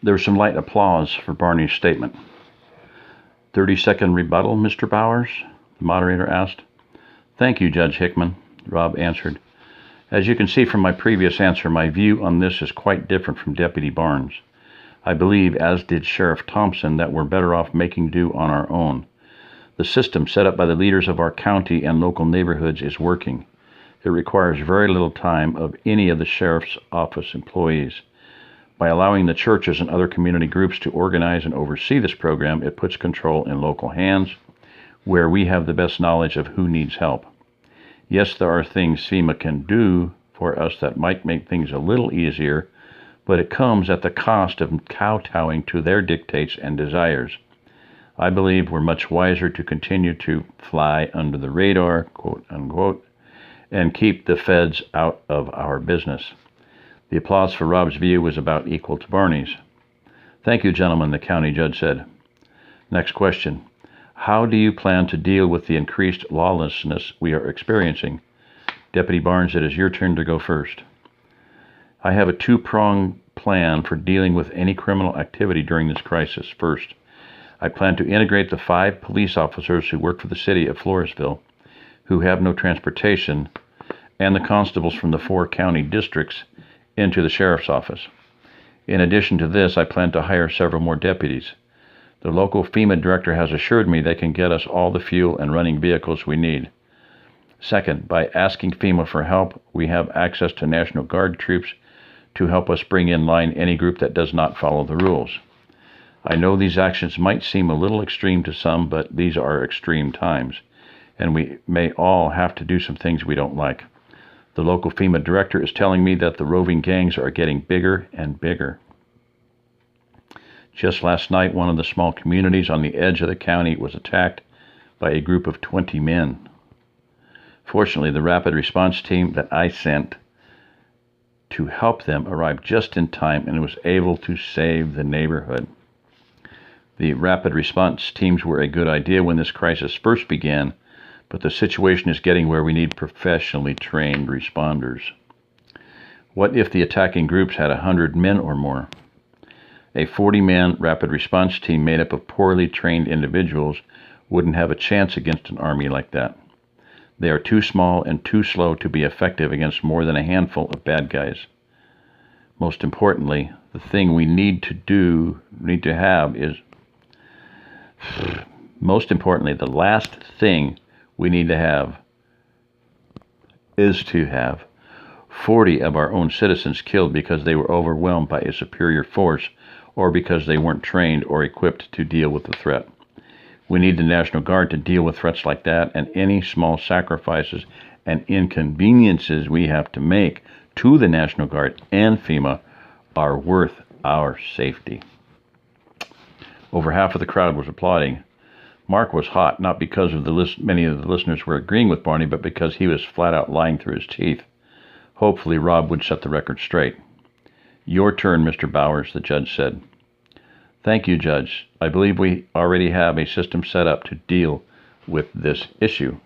There was some light applause for Barney's statement. 30-second rebuttal, Mr. Bowers? The moderator asked. Thank you, Judge Hickman, Rob answered. As you can see from my previous answer, my view on this is quite different from Deputy Barnes. I believe, as did Sheriff Thompson, that we're better off making do on our own. The system set up by the leaders of our county and local neighborhoods is working. It requires very little time of any of the Sheriff's Office employees. By allowing the churches and other community groups to organize and oversee this program, it puts control in local hands, where we have the best knowledge of who needs help. Yes, there are things FEMA can do for us that might make things a little easier, but it comes at the cost of kowtowing to their dictates and desires. I believe we're much wiser to continue to fly under the radar, quote unquote, and keep the feds out of our business. The applause for Rob's view was about equal to Barney's. Thank you, gentlemen, the county judge said. Next question. How do you plan to deal with the increased lawlessness we are experiencing? Deputy Barnes, it is your turn to go first. I have a two-pronged plan for dealing with any criminal activity during this crisis. First, I plan to integrate the 5 police officers who work for the city of Floresville, who have no transportation, and the constables from the 4 county districts into the sheriff's office. In addition to this, I plan to hire several more deputies. The local FEMA director has assured me they can get us all the fuel and running vehicles we need. Second, by asking FEMA for help, we have access to National Guard troops to help us bring in line any group that does not follow the rules. I know these actions might seem a little extreme to some, but these are extreme times, and we may all have to do some things we don't like. The local FEMA director is telling me that the roving gangs are getting bigger and bigger. Just last night, one of the small communities on the edge of the county was attacked by a group of 20 men. Fortunately, the rapid response team that I sent to help them arrived just in time and was able to save the neighborhood. The rapid response teams were a good idea when this crisis first began, but the situation is getting where we need professionally trained responders. What if the attacking groups had 100 men or more? A 40-man rapid response team made up of poorly trained individuals wouldn't have a chance against an army like that. They are too small and too slow to be effective against more than a handful of bad guys. Most importantly, the thing we need to have is most importantly, the last thing we need to have is to have 40 of our own citizens killed because they were overwhelmed by a superior force or because they weren't trained or equipped to deal with the threat. We need the National Guard to deal with threats like that, and any small sacrifices and inconveniences we have to make to the National Guard and FEMA are worth our safety. Over half of the crowd was applauding. Mark was hot, not because of many of the listeners were agreeing with Barney, but because he was flat out lying through his teeth. Hopefully, Rob would set the record straight. Your turn, Mr. Bowers, the judge said. Thank you, Judge. I believe we already have a system set up to deal with this issue.